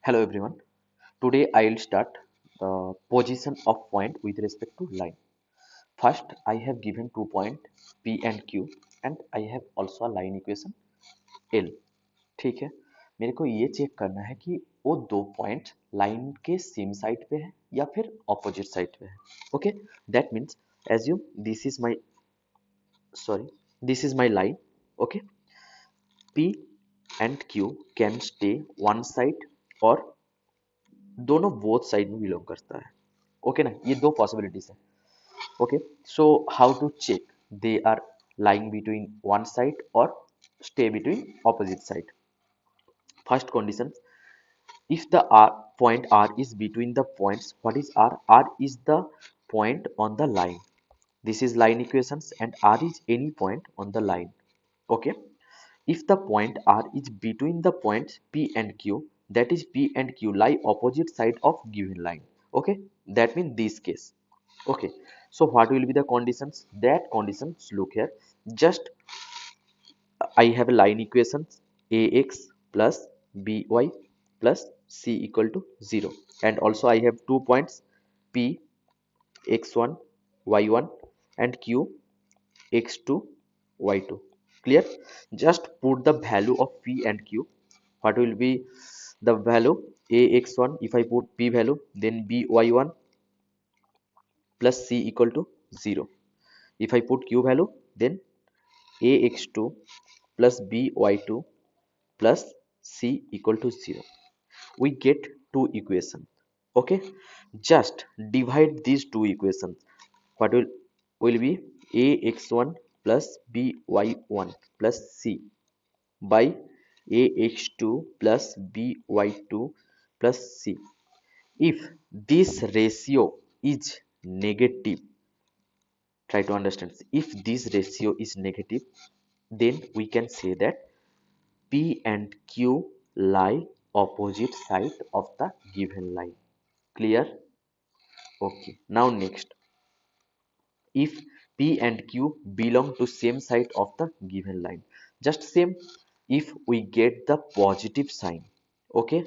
Hello everyone. Today I will start the position of point with respect to line. First, I have given 2 point P and Q and I have also a line equation L. ठीक है, मेरे को ये check करना है कि वो दो पॉइंट लाइन के सेम साइड पे है या फिर ऑपोजिट साइड पे है. Okay, that means assume sorry this is my line. Okay, P and Q can stay one side or दोनों बोथ साइड में बिलोंग करता है. ओके ना, ये दो पॉसिबिलिटीज है. Okay, so how to check they are lying between one side or stay between opposite side. First condition, if the point R is between the points, what is R? R is the point on the line. This is line equations and R is any point on the line. Okay, if the point R is between the points P and Q, that is P and Q lie opposite side of given line. Okay, that means this case. Okay, so what will be the conditions? That conditions, look here, just I have a line equations ax plus by plus c equal to 0, and also I have 2 points p x1 y1 and q x2 y2. Clear? Just put the value of p and q. What will be the value? Ax1, if I put p value, then by1 plus c equal to 0. If I put q value, then ax2 plus by2 plus c equal to 0. We get two equations. Okay, just divide these two equations. What will be ax1 plus by1 plus c by ax2 plus by2 plus c. If this ratio is negative, try to understand, if this ratio is negative, then we can say that P and Q lie opposite side of the given line. Clear? Okay, now next, if P and Q belong to same side of the given line, just same, if we get the positive sign, okay,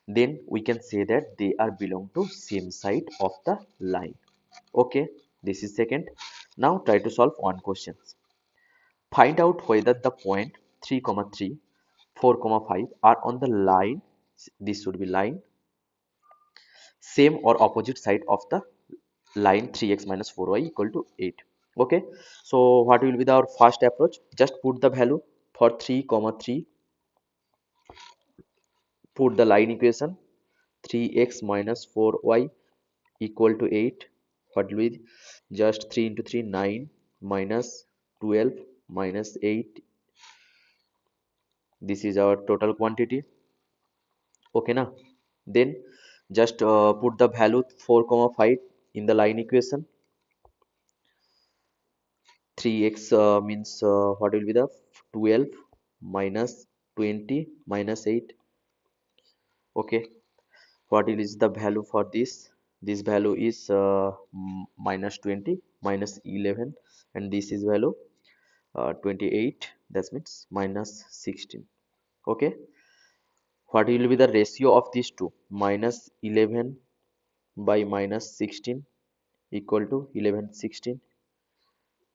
then we can say that they are belong to same side of the line. Okay, this is second. Now try to solve one question. Find out whether the point 3 comma 3 4 comma 5 are on the line, this should be line, same or opposite side of the line 3x minus 4y equal to 8. Okay, so what will be our first approach? Just put the value for 3 comma 3, put the line equation 3x minus 4y equal to 8. What will be? Just 3 into 3, 9, minus 12 minus 8. This is our total quantity. Okay na, then just put the value 4 comma 5 in the line equation. 3x means what will be the 12 minus 20 minus 8. Okay, what is the value for this value is minus 20 minus 11, and this is value 28, that means minus 16. Okay, what will be the ratio of these two? Minus 11 by minus 16 equal to 11/16.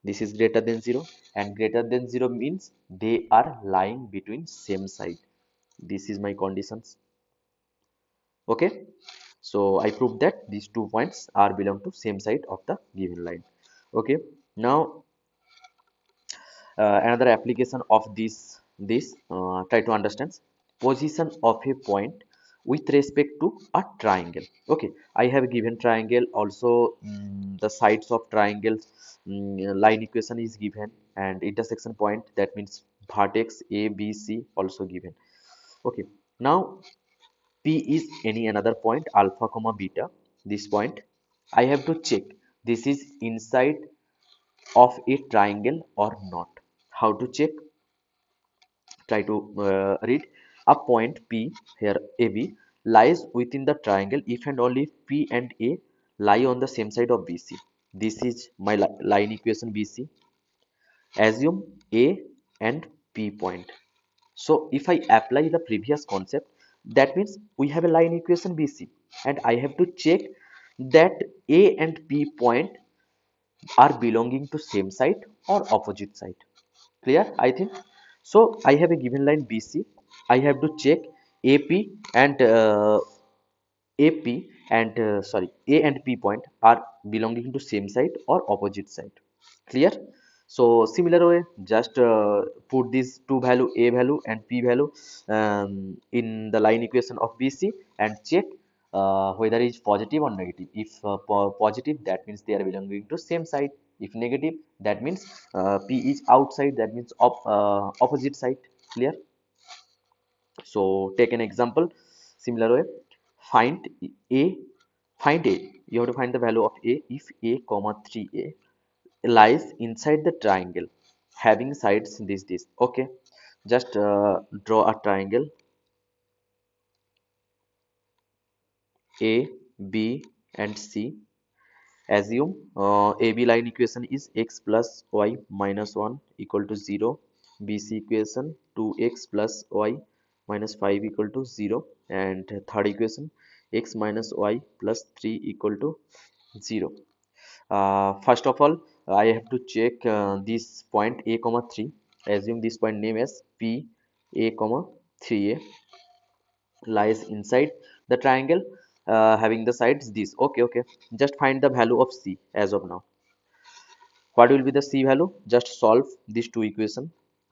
This is greater than 0, and greater than 0 means they are lying between same side. This is my conditions. Okay, so I proved that these 2 points are belong to same side of the given line. Okay, now another application of this, try to understand position of a point with respect to a triangle. Okay, I have given triangle also, the sides of triangles, line equation is given, and intersection point, that means vertex a b c also given. Okay, now P is any another point alpha comma beta. This point I have to check this is inside of a triangle or not. How to check? Try to read. A point P, here AB, lies within the triangle if and only if P and A lie on the same side of BC. This is my line equation BC. Assume A and P point. So if I apply the previous concept, That means we have a line equation BC, and I have to check that A and P point are belonging to same side or opposite side. Clear, I think. So I have a given line BC. I have to check AP and AP and sorry, A and P point are belonging to same side or opposite side. Clear? So similar way, just put these two value, A value and P value, in the line equation of BC and check whether it's positive or negative. If positive, that means they are belonging to same side. If negative, that means P is outside, that means opposite side. Clear? So take an example, similar way, find A, find A. You have to find the value of A if A comma 3A lies inside the triangle having sides this. Okay, just draw a triangle A, B and C. Assume AB line equation is x plus y minus 1 equal to 0. BC equation 2x plus y minus 5 equal to 0. And third equation x minus y plus 3 equal to 0. First of all, I have to check this point a comma 3. Assume this point name as P a comma 3a lies inside the triangle having the sides this. Okay, just find the value of C as of now. What will be the C value? Just solve these two equations.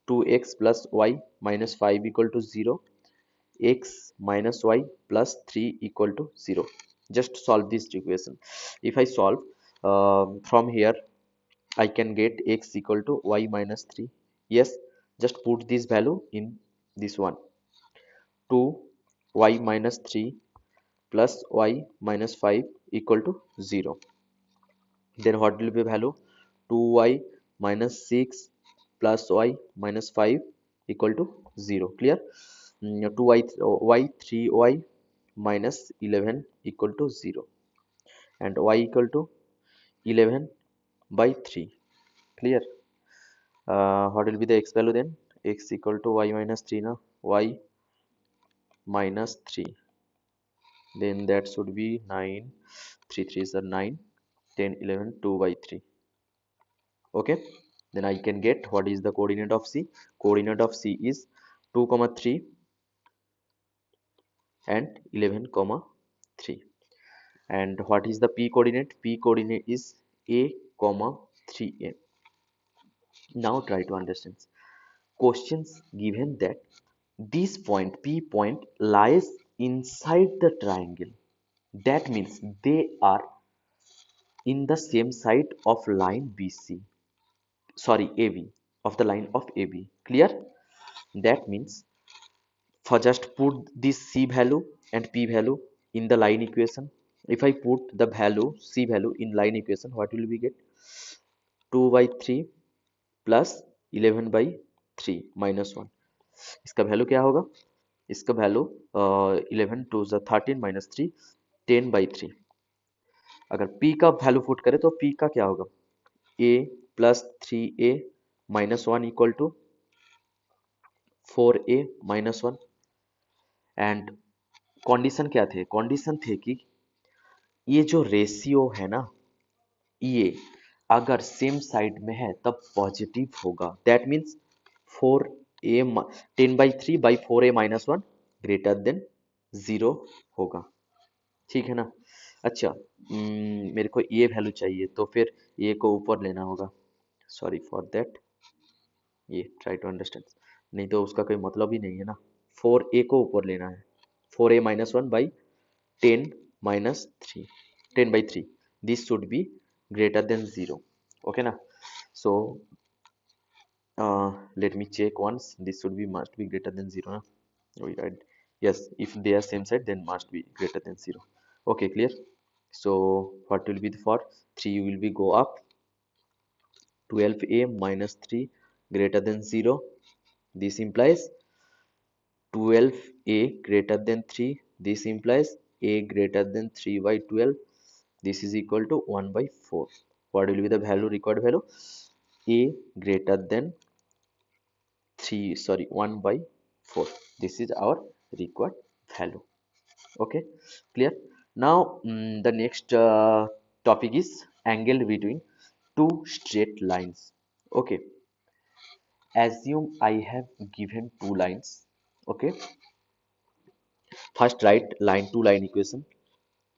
2x plus y minus 5 equal to 0, x minus y plus 3 equal to 0. Just solve this equation. If I solve from here, I can get x equal to y minus 3. Yes, just put this value in this one. 2y minus 3 plus y minus 5 equal to 0. Then what will be value? 2y minus 6 plus y minus 5 equal to 0. Clear? 2y y 3y minus 11 equal to 0, and y equal to 11 by 3. Clear? What will be the x value then? X equal to y minus 3 now. Y minus 3. Then that should be 9. 3 3s are 9. 10 11 2 by 3. Okay, then I can get what is the coordinate of C. Coordinate of C is 2 comma 3 and 11 comma 3. And what is the P coordinate? P coordinate is A comma 3A. Now try to understand. Questions given that this point P point lies inside the triangle. That means they are in the same side of line BC. Sorry, AB, of the line of AB. Clear? That means for just put this C value and P value in the line equation. If I put the value C value in line equation, what will we get? 2 by 3 plus 11 by 3 minus 1. इसका value क्या होगा? इसका value 11 to 13 minus 3 10 by 3. अगर P का value put करें तो P का क्या होगा? A plus 3A minus 1 equal to 4A minus 1. And condition क्या थे? कंडीशन थे कि ये जो रेशियो है ना, ये अगर सेम साइड में है तब पॉजिटिव होगा. That means 4a 10/3/4a minus 1 greater than 0 होगा. ठीक है ना? अच्छा, मेरे को ये वैल्यू चाहिए तो फिर ये को ऊपर लेना होगा. Sorry for that. ये ट्राई टू अंडरस्टैंड. नहीं तो उसका कोई मतलब ही नहीं है ना. 4a को ऊपर लेना है. 4a minus 1 by 10 minus 3, 10/3. This should be greater than 0. Okay na? So let me check once. This should be must be greater than 0 na? We write yes. If they are same side, then must be greater than 0. Okay, clear? So what will be the for 3 will be go up. 12a minus 3 greater than 0. This implies 12a greater than 3. This implies a greater than 3 by 12. This is equal to 1 by 4. What will be the value, required value? A greater than 3, sorry, 1 by 4. This is our required value. Okay, clear? Now the next topic is angle between two straight lines. Okay, assume I have given two lines. Okay, first write line two line equation,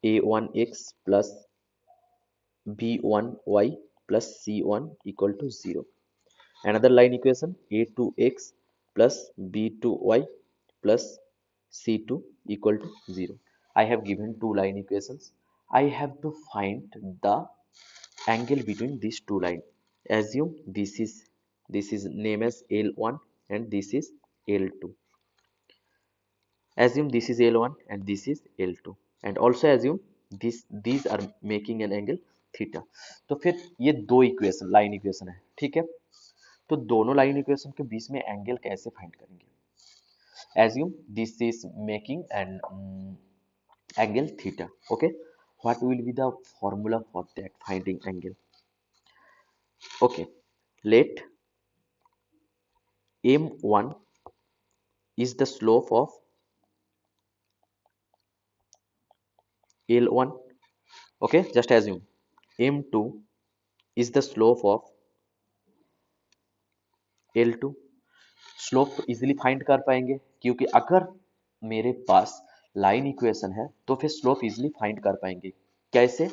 a1x plus b1y plus c1 equal to 0. Another line equation, a2x plus b2y plus c2 equal to 0. I have given two line equations. I have to find the angle between these two lines. Assume this is named as L1 and this is L2. Assume this is L1 and this is L2, and also assume these are making an angle theta. तो फिर ये दो equation line equation है, ठीक है. तो दोनों line equation के बीच में एंगल कैसे फाइंड करेंगे? Assume this is making an angle theta. Okay, what will be the formula for that finding angle? Okay, let m1 is the slope of L1. Okay, just assume m2 is the slope of L2. Slope तो easily find कर पाएंगे, क्योंकि अगर मेरे पास line equation है तो फिर slope easily find कर पाएंगे. कैसे?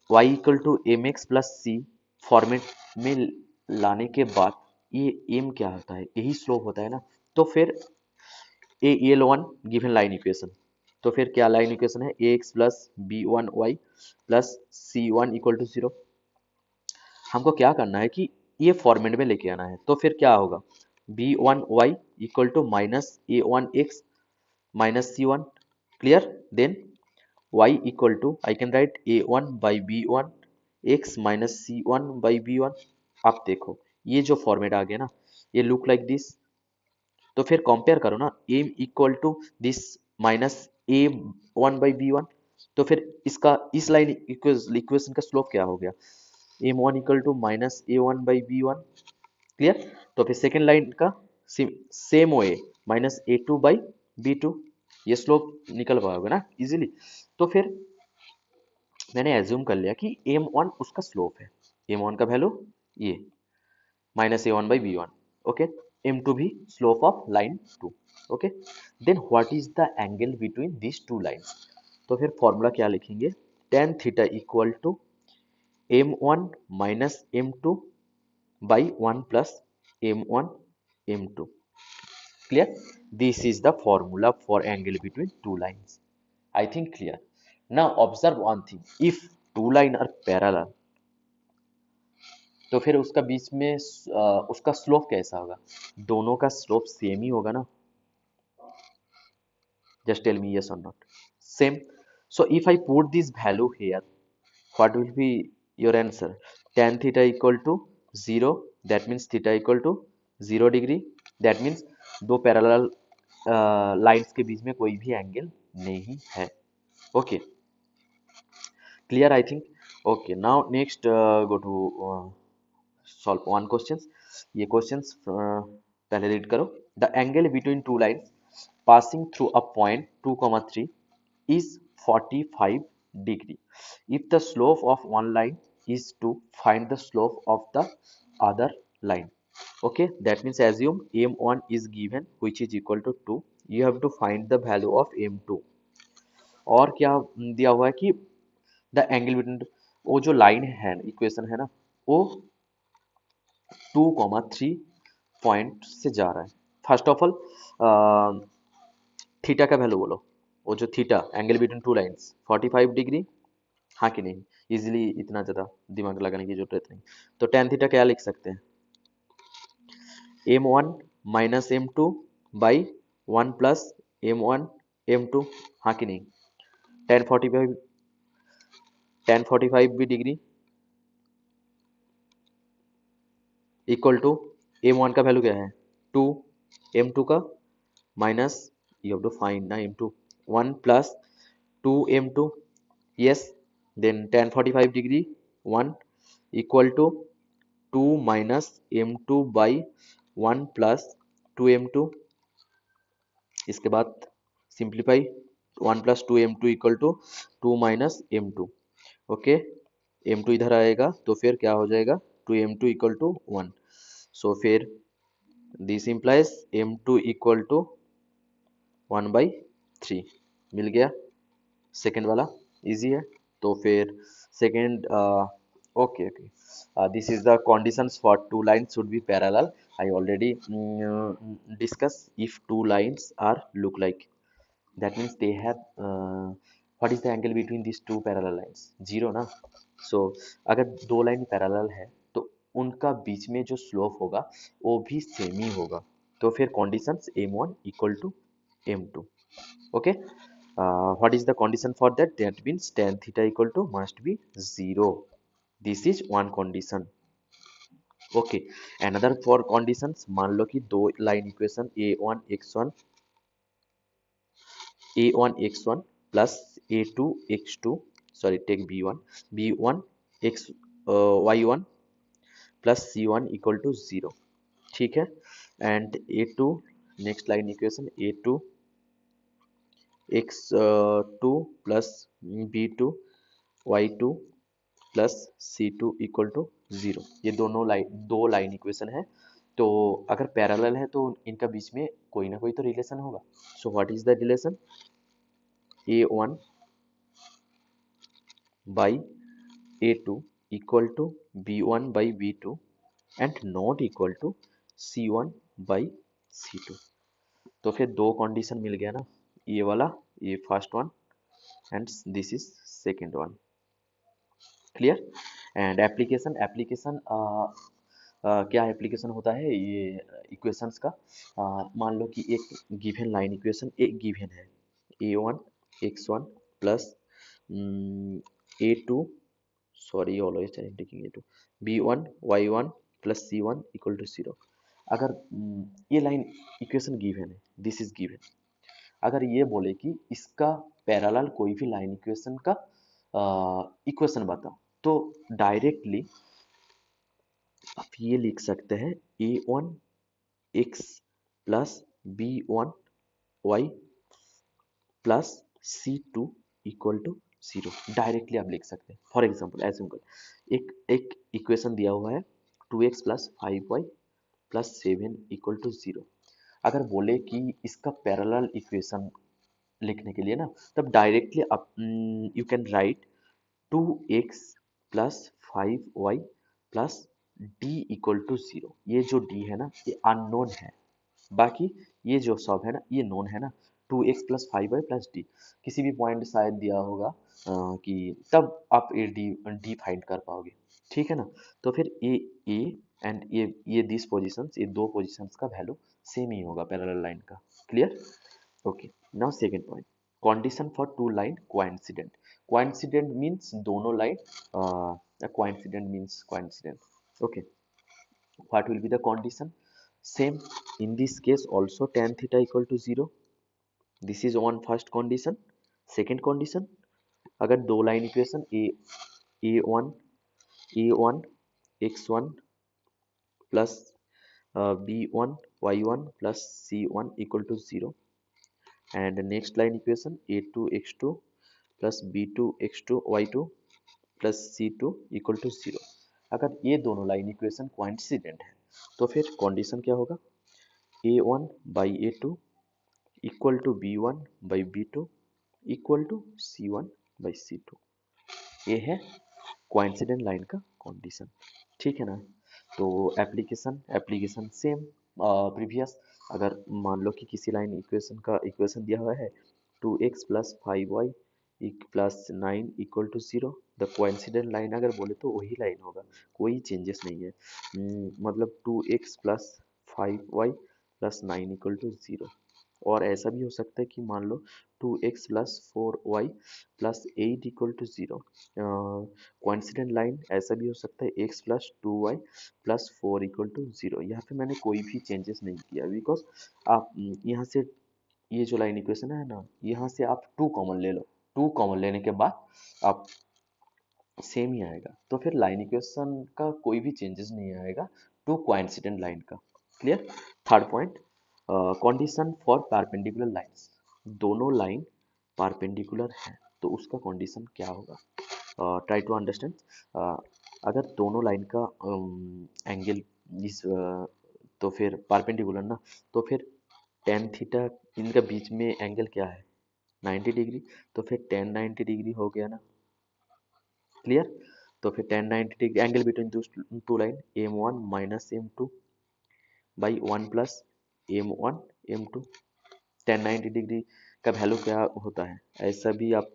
y equal to M X plus C format में लाने के बाद ये m क्या होता है? यही स्लोप होता है ना. तो फिर a L one given line equation, तो फिर क्या लाइन इक्वेशन है? A x plus b one y plus c one equal to 0. हमको क्या करना है कि ये फॉर्मेट में लेके आना है. तो फिर क्या होगा? B one Y equal to minus A one X minus C one. Clear? Then y equal to I can write a1 by b1 x minus c1 by b1. अब देखो ये जो फॉर्मेट आ गया ना, ये लुक लाइक दिस. तो फिर compare करो ना, m equal to this minus A one by B one. तो फिर इसका इस लाइन इक्वेशन का स्लोप क्या हो गया? M one equal to minus A one by B one. Clear? तो फिर सेकेंड लाइन का same way minus A two by B two. ये स्लोप निकल पाओगे ना इजीली. तो फिर मैंने एज्यूम कर लिया कि m1 उसका स्लोप है. m1 का वैल्यू ये minus A one by B one. Okay, m2 भी slope of line 2. Okay, then what is the angle between this two lines? तो फिर फॉर्मूला क्या लिखेंगे? tan theta equal to m1 minus m2 by 1 plus m1 m2. Clear? This is the formula for angle between two lines. I think clear. Now observe one thing. If two lines are parallel, तो फिर उसका बीच में उसका slope कैसा होगा? दोनों का slope same ही होगा ना. Just tell me yes or not. Same. So if I put this value here, what will be your answer? Tan theta equal to 0. That means theta equal to 0 degree. That means दो parallel lines के बीच में कोई भी angle नहीं है. Okay, clear I think. Okay, now next go to solve one questions. ये questions पहले रीड करो. The angle between two lines passing through a point 2,3 is 45 degree. If the slope of one line is 2, find the slope of the other line. Okay, that means assume m1 is given which is equal to 2. You have to find the value of m2. और क्या दिया हुआ है कि the angle between, वो जो line है equation है ना, वो 2,3 पॉइंट से जा रहा है. फर्स्ट ऑफ ऑल थीटा का वैल्यू बोलो. वो जो theta angle between two lines 45 degree, हाँ कि नहीं? इजीली इतना ज़्यादा दिमाग लगाने की जरूरत नहीं. तो tan थीटा क्या लिख सकते हैं? m1 minus m2 by 1 plus m1 m2, हाँ कि नहीं? tan 45 भी डिग्री इक्वल टू m1 का वैल्यू क्या है? 2, m2 का minus, you have to find ना m2, 1 plus 2 m2. yes, then tan 45 degree 1 equal to 2 minus m2 by 1 plus 2 m2. इसके बाद simplify, 1 + 2m2 equal to 2 - m2। Okay, m2 इधर आएगा तो फिर क्या हो जाएगा, 2m2 इक्वल टू 1। सो फिर this implies m2 equal to 1/3 मिल गया। सेकेंड वाला इजी है। तो फिर second, okay okay, this is the conditions for two lines should be parallel. I already discuss if two lines are look like, that means they have what is the angle between these two parallel lines, zero ना। so अगर दो line parallel है तो उनका बीच में जो slope होगा वो भी सेम ही होगा। तो फिर conditions m1 equal to m2। okay, what is the condition for that, that means tan theta equal to must be 0। this is one condition। Okay, another for conditions, मान लो कि दो line equation a1 x1 plus a2 x2, sorry take b1 x y1 plus c1 equal to 0, ठीक है। And a2, next line equation a2 x2 plus b2 y2 plus c2 equal to 0। ये दो line equation है। तो अगर parallel है तो इनका बीच में कोई ना कोई तो रिलेशन होगा। So what is the relation, a1 by a2 equal to b1 by b2 and not equal to c1 by c2। तो फिर दो कंडीशन मिल गया ना, ये वाला, ये first one and this is second one. Clear. And application, क्या application होता है ये इक्वेशंस का। मान लो कि एक गिवन लाइन इक्वेशन एक गिवन है, a1 x1 plus a2, sorry always I am taking a2, b1 y1 plus c1 equal to 0। अगर ये लाइन इक्वेशन गिवन है, दिस इज गिवन, अगर ये बोले कि इसका पैरेलल कोई भी लाइन इक्वेशन का इक्वेशन बताओ, तो डायरेक्टली आप ये लिख सकते हैं a1 x plus b1 y plus c2 equal to 0, directly आप लिख सकते हैं। फॉर एग्जाम्पल एज्यूम कर एक इक्वेशन दिया हुआ है 2x plus 5y plus 7 equal to 0। अगर बोले कि इसका पैरेलल इक्वेशन लिखने के लिए ना, तब डायरेक्टली आप you can write 2x plus 5y plus d equal to 0। ये जो d है ना ये अननोन है, बाकी ये जो सब है ना ये नोन है ना। 2x plus 5y plus D, किसी भी पॉइंट शायद दिया होगा कि तब आप ये डी फाइंड कर पाओगे, ठीक है ना। तो फिर ए एंड ये दिस पोजीशंस, ये दो पोजीशंस का वैल्यू सेम ही होगा पैरेलल लाइन का। Clear. Okay, now second point, condition for two line coincident. Coincident means दोनों line, coincident means coincident. Okay, what will be the condition, same in this case also tan theta equal to 0। this is one first condition। second condition, अगर दो line equation a1 x1 plus b1 y1 plus c1 equal to 0 and next line equation a2 x2 plus b2 x2 y2 plus c2 equal to 0। अगर ये दोनों line equation coincident है तो फिर condition क्या होगा, a1 by a2 equal to b1 by b2 equal to c1 by c2। ये है कोइंसिडेंट लाइन का कंडीशन, ठीक है ना। तो एप्लीकेशन सेम प्रीवियस। अगर मान लो कि किसी लाइन इक्वेशन का इक्वेशन दिया हुआ है 2x plus 5y plus 9 equal to 0, the coincident line अगर बोले तो वही लाइन होगा, कोई चेंजेस नहीं है। मतलब 2x plus 5y plus 9 equal to 0। और ऐसा भी हो सकता है कि मान लो 2x plus 4y plus 8 equal to 0। Coincident line ऐसा भी हो सकता है x plus 2y plus 4 equal to 0। यहाँ पे मैंने कोई भी चेंजेस नहीं किया बिकॉज आप यहाँ से ये जो लाइन इक्वेशन है ना, यहाँ से आप 2 कॉमन ले लो, 2 कॉमन लेने के बाद आप सेम ही आएगा। तो फिर लाइन इक्वेशन का कोई भी चेंजेस नहीं आएगा टू कोइंसिडेंट लाइन का। Clear. Third point, condition for perpendicular lines, दोनों लाइन परपेंडिकुलर है तो उसका कंडीशन क्या होगा? Try to understand. अगर दोनों लाइन का एंगल इस तो फिर परपेंडिकुलर ना, तो फिर टेन थीटा, इनका बीच में एंगल क्या है? 90 डिग्री। तो फिर टेन 90 डिग्री हो गया ना, क्लियर? तो फिर tan 90 degree angle between two line m one minus m two by one plus m one m two. Tan 90 degree का वैल्यू क्या होता है? ऐसा भी आप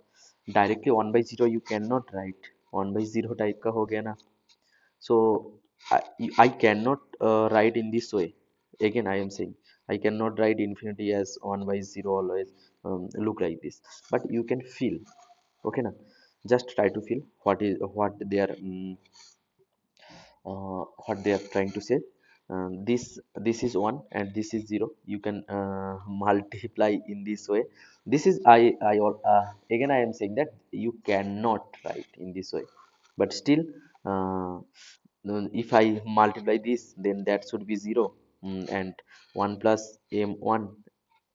directly one by zero you can not write, one by zero type का हो गया ना। So I cannot write in this way. Again, I am saying I cannot write infinity as 1 by 0 always look like this. But you can feel, okay na? Just try to feel what they are trying to say. This is 1 and this is 0. You can multiply in this way. This is again I am saying that you cannot write in this way, but still uh, if I multiply this, then that should be 0. And 1 plus m1,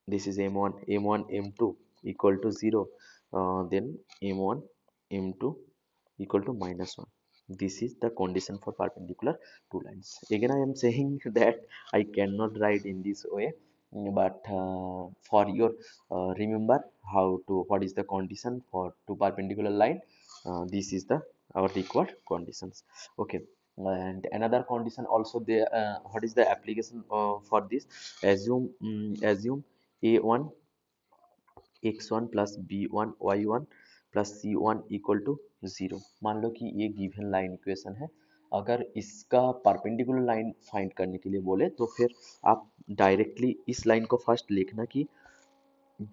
this is m1 m1 m2 equal to 0. Then m1 m2 equal to minus 1. This is the condition for perpendicular two lines. Again I am saying that I cannot write in this way, but for your remember how to, what is the condition for two perpendicular line. This is the our required conditions. Okay. And another condition also there, what is the application for this? Assume a1 x1 plus b1 y1 plus c1 equal to 0। मान लो कि ये given line equation है। अगर इसका perpendicular line find करने के लिए बोले तो फिर आप डायरेक्टली इस लाइन को फर्स्ट लिखना कि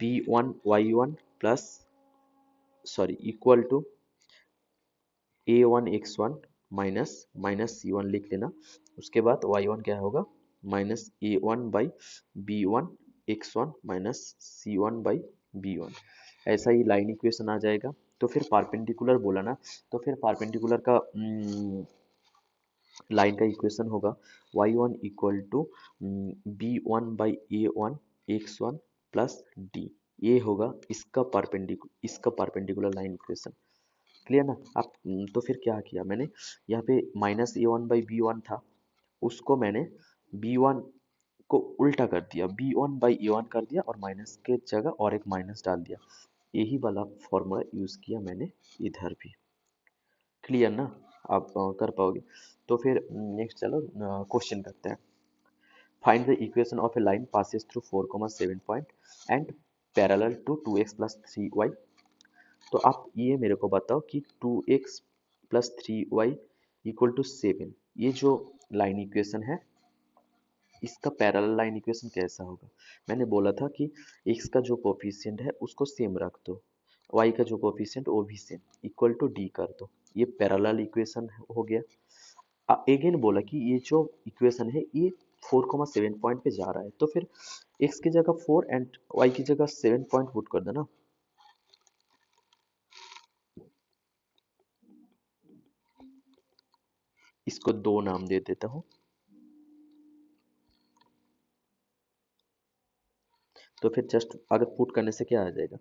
b1 y1 plus sorry equal to a1 x1 minus minus c1 लिख लेना। उसके बाद y1 क्या होगा? Minus a1 by b1 x1 minus c1 by b1। ऐसा ही लाइन इक्वेशन आ जाएगा। तो फिर परपेंडिकुलर बोला ना, तो फिर परपेंडिकुलर का लाइन का इक्वेशन होगा y1 equal to b1 by a1 x1 plus d। ये होगा इसका परपेंडिकुलर लाइन इक्वेशन। क्लियर ना? आप तो फिर क्या किया मैंने, यहाँ पे minus A one by B one था, उसको मैंने बी वन को उल्टा कर दिया, b one by a one कर दिया और माइनस के जगह और एक माइनस डाल दिया। यही वाला फॉर्मूला यूज किया मैंने इधर भी। क्लियर ना? आप कर पाओगे। तो फिर नेक्स्ट चलो क्वेश्चन करते हैं। Find the equation of a line passes through 4,7 point and parallel to 2x plus 3y। तो आप ये मेरे को बताओ कि 2x plus 3y equal to 7, ये जो लाइन इक्वेशन है इसका पैरेलल लाइन इक्वेशन कैसा होगा? मैंने बोला था कि x का जो कोफिशिएंट है उसको सेम रख दो, y का जो कोफिशिएंट वो भी सेम, इक्वल टू d कर दो। ये पैरेलल इक्वेशन हो गया। अगेन बोला कि ये जो इक्वेशन है ये 4,7 पॉइंट पे जा रहा है, तो फिर x की जगह 4 एंड y की जगह 7 पॉइंट पुट कर देना। इसको 2 नाम दे देता हूँ। तो फिर जस्ट अगर पुट करने से क्या आ जाएगा?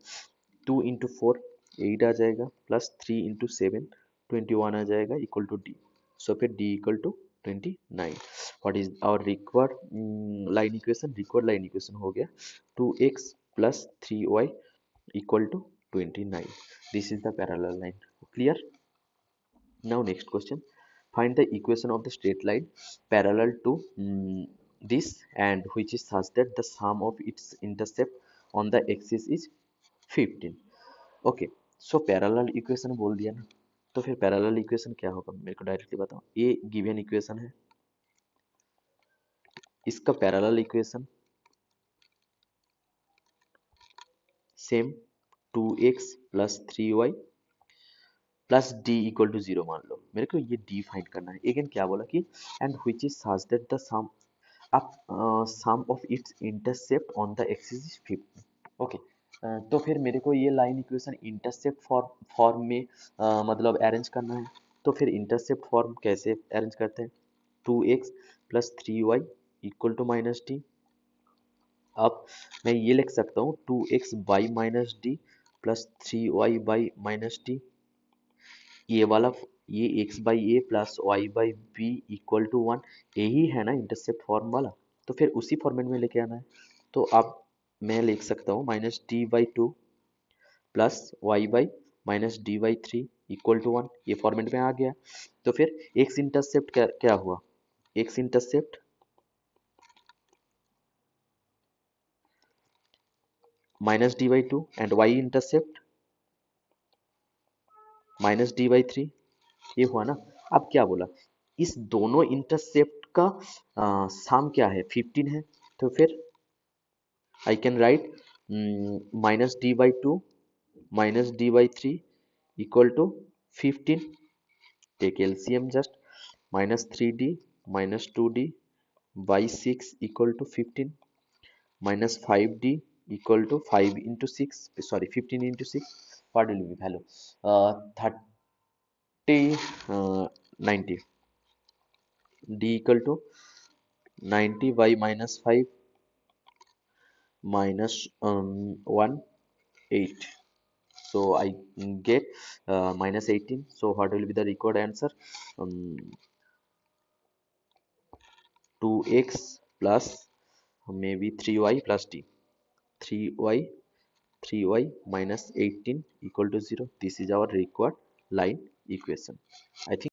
2 इंटू 4 8 आ जाएगा, प्लस 3 इंटू 7 21 आ जाएगा, इक्वल टू डी। सो फिर D equal to 29। What is our required line equation? Required line equation हो गया 2x plus 3y equal to 29। This is the parallel line. Clear? Now next question. Find the equation of the straight line parallel to this and which is such that the sum of its intercept on the axis is 15. Okay. So parallel equation बोल दिया ना, तो फिर parallel equation क्या होगा मेरे को directly बताओ। ये given equation है, इसका parallel equation same 2x plus 3y plus d equal to 0 मान लो। मेरे को ये डी फाइंड करना है। अगेन क्या बोला कि and which is such that the sum आप sum of its intercept on the axis is 50। Okay. तो फिर मेरे को ये लाइन इक्वेशन इंटरसेप्ट फॉर्म में मतलब अरेंज करना है। तो फिर इंटरसेप्ट फॉर्म कैसे अरेंज करते हैं? 2x plus 3y equal to minus d. अब मैं ये लिख सकता हूँ 2x by minus d plus 3y by minus d, ये वाला ये x by a plus y by b equal to 1, यही है ना इंटरसेप्ट फॉर्म वाला, तो फिर उसी फॉर्मेट में लेके आना है। तो अब मैं लिख सकता हूँ minus d by two plus y by minus d by three equal to 1, ये फॉर्मेट में आ गया। तो फिर एक्स इंटरसेप्ट क्या हुआ, x intercept minus d by two and y intercept minus d by three, ये हुआ ना। अब क्या बोला, इस दोनों इंटरसेप्ट का सम क्या है, 15 है। तो फिर I can write minus d by two minus d by three equal to 15, take LCM just, minus three d minus two d by six equal to 15, minus 5d equal to 5 into 6, sorry 15 into 6, what will be value, 30 90, d equal to 90 by minus 5 minus 1 8, so I get minus 18. So what will be the required answer, 2x plus maybe 3y plus d, 3y 3y minus 18 equal to 0. This is our required line equation. I think